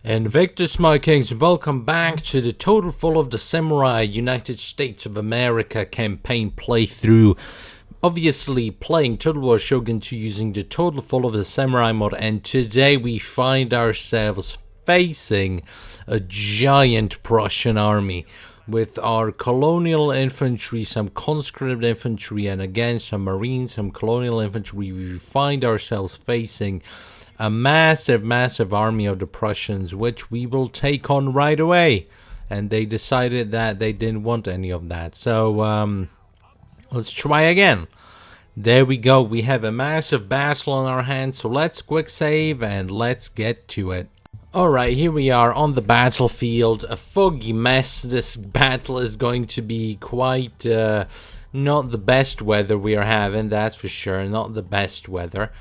Invictus, my kings, welcome back to the Total Fall of the Samurai United States of America campaign playthrough. Obviously playing Total War Shogun 2 using the Total Fall of the Samurai mod, and today we find ourselves facing a giant Prussian army with our colonial infantry, some conscript infantry, and again some marines, some colonial infantry. We find ourselves facing a massive army of the Prussians, which we will take on right away. And they decided that they didn't want any of that. So let's try again. There we go. We have a massive battle on our hands. So let's quick save and let's get to it. Alright, here we are on the battlefield. A foggy mess. This battle is going to be quite not the best weather we are having, that's for sure. Not the best weather.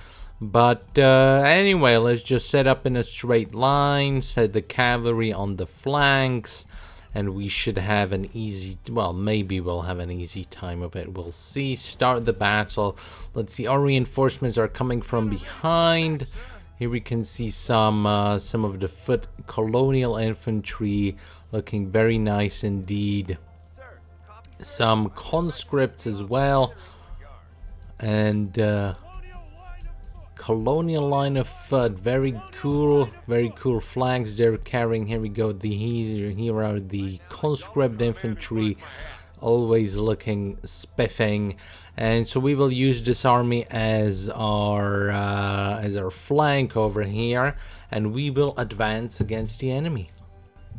But anyway, let's just set up in a straight line, set the cavalry on the flanks, and we should have an easy, well, maybe we'll have an easy time of it. We'll see. Start the battle. Let's see, our reinforcements are coming from behind. Here we can see some of the foot colonial infantry looking very nice indeed. Some conscripts as well, and colonial line of foot, very cool flags they're carrying. Here we go. Here are the conscript infantry, always looking spiffing, and so we will use this army as our flank over here, and we will advance against the enemy.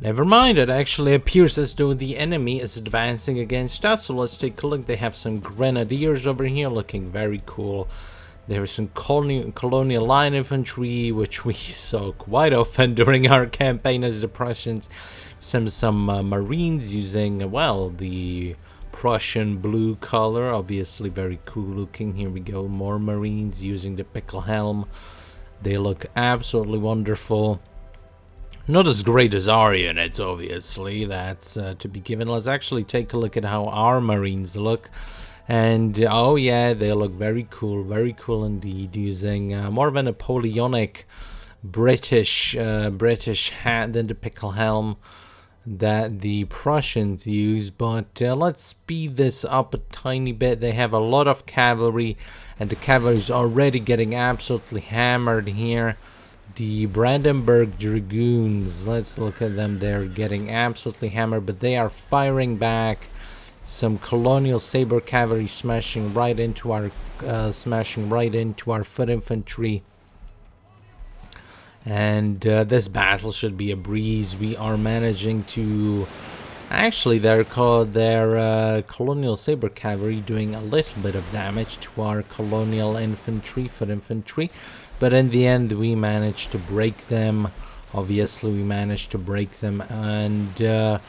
Never mind, it actually appears as though the enemy is advancing against us. So let's take a look. They have some grenadiers over here looking very cool. There's some colonial line infantry, which we saw quite often during our campaign as the Prussians. Some marines using, well, the Prussian blue color, obviously very cool looking. Here we go, more marines using the pickle helm. They look absolutely wonderful. Not as great as our units, obviously, that's to be given. Let's actually take a look at how our marines look. And oh yeah, they look very cool indeed, using more of a Napoleonic British hat than the pickle helm that the Prussians use. But let's speed this up a tiny bit. They have a lot of cavalry, and the cavalry is already getting absolutely hammered here. The Brandenburg Dragoons, let's look at them. They're getting absolutely hammered, but they are firing back. Some colonial saber cavalry smashing right into our foot infantry, and this battle should be a breeze. We are managing to, actually, they're colonial saber cavalry doing a little bit of damage to our colonial infantry, foot infantry, but in the end we managed to break them. Obviously, we managed to break them, and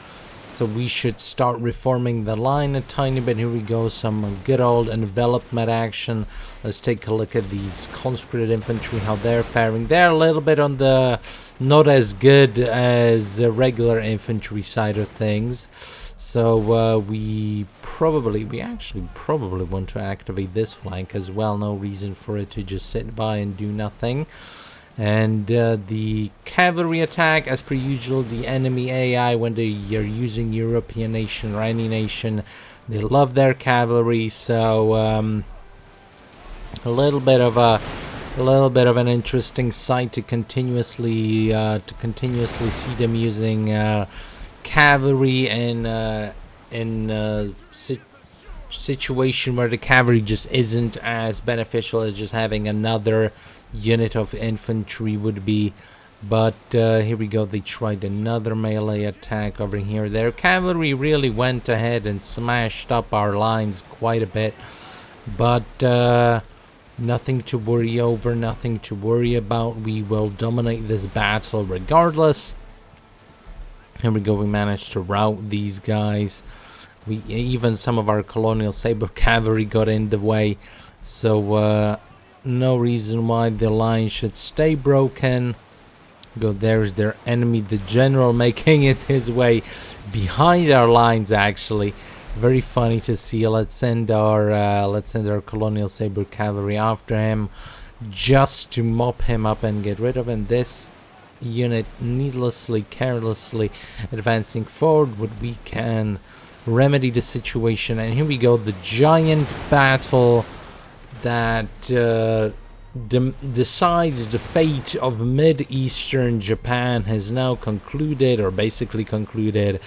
so we should start reforming the line a tiny bit. Here we go, some good old envelopment action. Let's take a look at these conscript infantry, how they're faring. They're a little bit on the not as good as the regular infantry side of things. So we actually probably want to activate this flank as well. No reason for it to just sit by and do nothing. And the cavalry attack, as per usual, the enemy AI, when they are using European nation or any nation, they love their cavalry. So a little bit of an interesting sight to continuously see them using cavalry in a situation where the cavalry just isn't as beneficial as just having another unit of infantry would be. But here we go, they tried another melee attack over here. Their cavalry really went ahead and smashed up our lines quite a bit, but nothing to worry over, nothing to worry about. We will dominate this battle regardless. Here we go, we managed to rout these guys. Even some of our colonial saber cavalry got in the way, so no reason why the line should stay broken. Go, there's their enemy, the general, making it his way behind our lines. Actually, very funny to see. Let's send our colonial saber cavalry after him, just to mop him up and get rid of him. This unit needlessly, carelessly advancing forward, but we can remedy the situation. And here we go, the giant battle that decides the fate of mid-eastern Japan has now concluded, or basically concluded,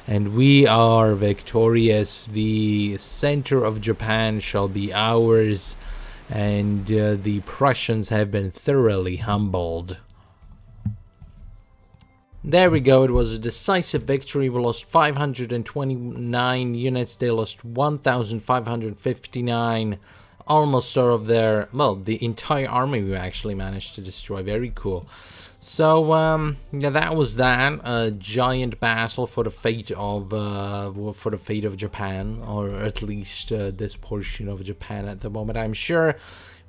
and we are victorious. The center of Japan shall be ours, and the Prussians have been thoroughly humbled. There we go, it was a decisive victory. We lost 529 units, they lost 1,559. Almost sort of their, well, the entire army we actually managed to destroy. Very cool. So yeah, that was that, a giant battle for the fate of Japan, or at least this portion of Japan at the moment. I'm sure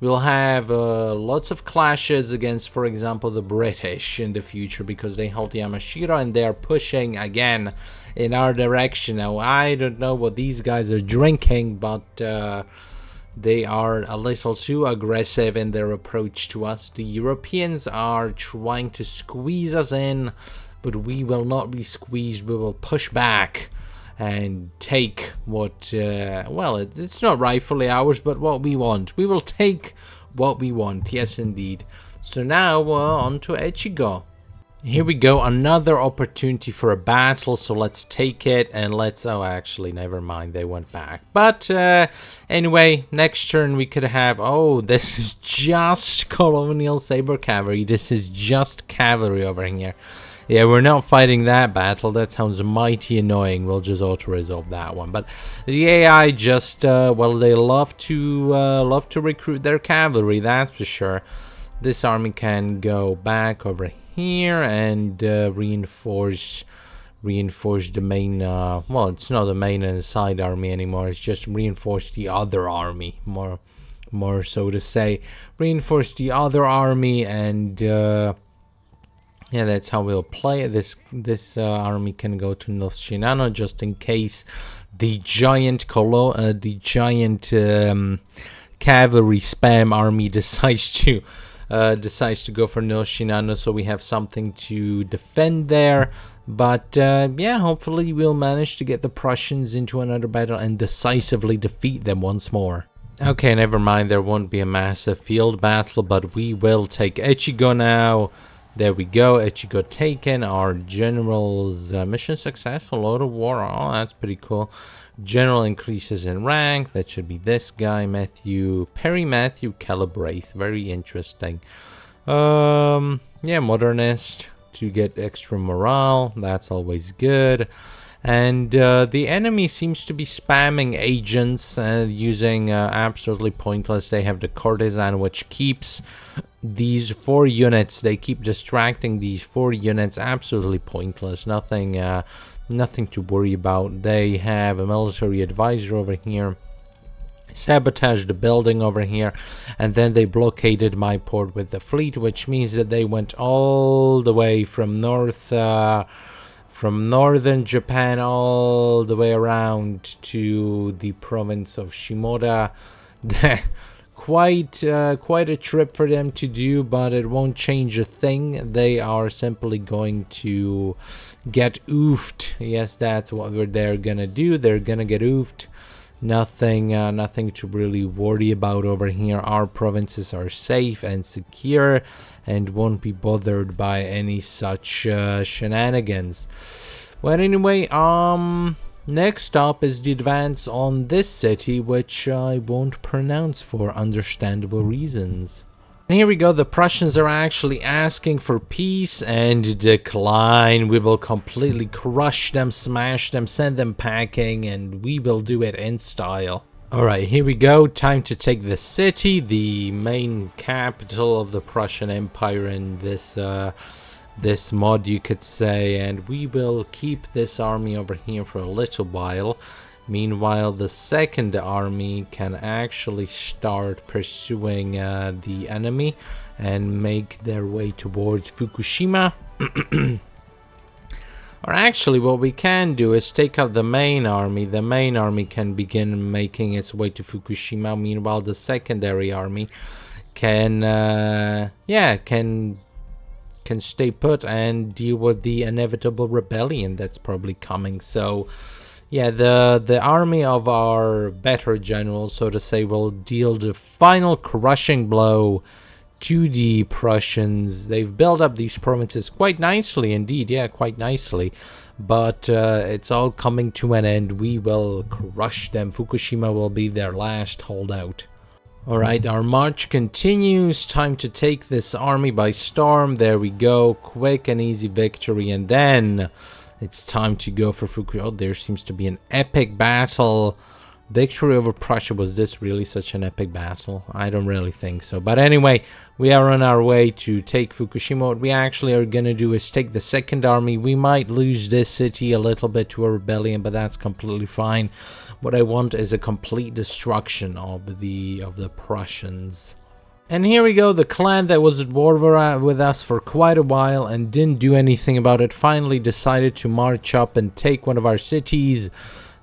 we'll have lots of clashes against, for example, the British in the future, because they hold Yamashita and they're pushing again in our direction. Now, I don't know what these guys are drinking, but they are a little too aggressive in their approach to us. The Europeans are trying to squeeze us in, but we will not be squeezed. We will push back and take what, well, it's not rightfully ours, but what we want. We will take what we want, yes indeed. So now on to Echigo. Here we go, another opportunity for a battle, so let's take it, and let's, oh actually never mind, they went back. But anyway, next turn we could have, oh, this is just colonial saber cavalry, this is just cavalry over here. Yeah, we're not fighting that battle, that sounds mighty annoying, we'll just auto-resolve that one. But the AI just, well, they love to recruit their cavalry, that's for sure. This army can go back over here and reinforce the main, well, it's not the main and side army anymore, it's just reinforce the other army, more so to say. Reinforce the other army, and yeah, that's how we'll play it. This army can go to North Shinano just in case the giant cavalry spam army decides to go for North Shinano, so we have something to defend there. But yeah, hopefully we'll manage to get the Prussians into another battle and decisively defeat them once more. Okay, never mind, there won't be a massive field battle, but we will take Echigo now. There we go, Echigo taken. Our general's mission successful, Lord of War. Oh, that's pretty cool. General increases in rank. That should be this guy, Perry Matthew Calibraith. Very interesting. Yeah, modernist to get extra morale. That's always good. And the enemy seems to be spamming agents using absolutely pointless. They have the courtesan, which keeps these 4 units. They keep distracting these 4 units. Absolutely pointless. Nothing to worry about. They have a military advisor over here. Sabotaged the building over here, and then they blockaded my port with the fleet, which means that they went all the way from northern Japan all the way around to the province of Shimoda. Quite a trip for them to do, but it won't change a thing. They are simply going to get oofed. Yes, that's what they're gonna do. They're gonna get oofed. Nothing to really worry about over here. Our provinces are safe and secure and won't be bothered by any such shenanigans. Well, anyway, next up is the advance on this city, which I won't pronounce for understandable reasons. And here we go, the Prussians are actually asking for peace and decline. We will completely crush them, smash them, send them packing, and we will do it in style. Alright, here we go, time to take the city, the main capital of the Prussian Empire in this mod, you could say, and we will keep this army over here for a little while. Meanwhile, the second army can actually start pursuing the enemy and make their way towards Fukushima. Or actually, what we can do is take out the main army. The main army can begin making its way to Fukushima. Meanwhile, the secondary army can can stay put and deal with the inevitable rebellion that's probably coming. So yeah, the army of our better generals, so to say, will deal the final crushing blow to the Prussians. They've built up these provinces quite nicely indeed, yeah, quite nicely. But it's all coming to an end. We will crush them. Fukushima will be their last holdout. Alright, our march continues. Time to take this army by storm. There we go. Quick and easy victory. And then it's time to go for Fukushima. Oh, there seems to be an epic battle. Victory over Prussia. Was this really such an epic battle? I don't really think so. But anyway, we are on our way to take Fukushima. What we actually are going to do is take the second army. We might lose this city a little bit to a rebellion, but that's completely fine. What I want is a complete destruction of the Prussians. And here we go, the clan that was at war with us for quite a while and didn't do anything about it finally decided to march up and take one of our cities.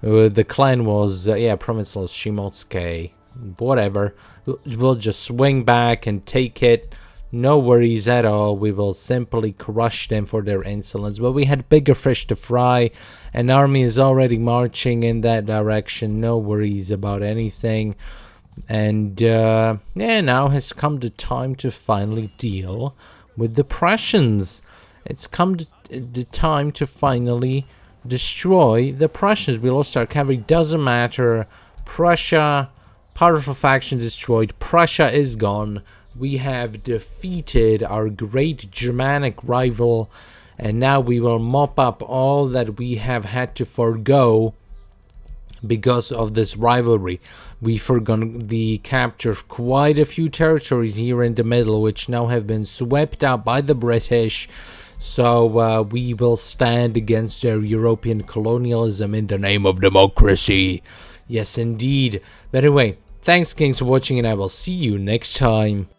The clan was, Provincial Shimotsuke. Whatever. We'll just swing back and take it. No worries at all. We will simply crush them for their insolence. But we had bigger fish to fry. An army is already marching in that direction. No worries about anything. And now has come the time to finally deal with the Prussians. It's come the time to finally destroy the Prussians. We lost our cavalry. Doesn't matter. Prussia, powerful faction destroyed. Prussia is gone. We have defeated our great Germanic rival. And now we will mop up all that we have had to forgo because of this rivalry. We forgot the capture of quite a few territories here in the middle, which now have been swept out by the British. So we will stand against their European colonialism in the name of democracy. Yes, indeed. But anyway, thanks, Kings, for watching, and I will see you next time.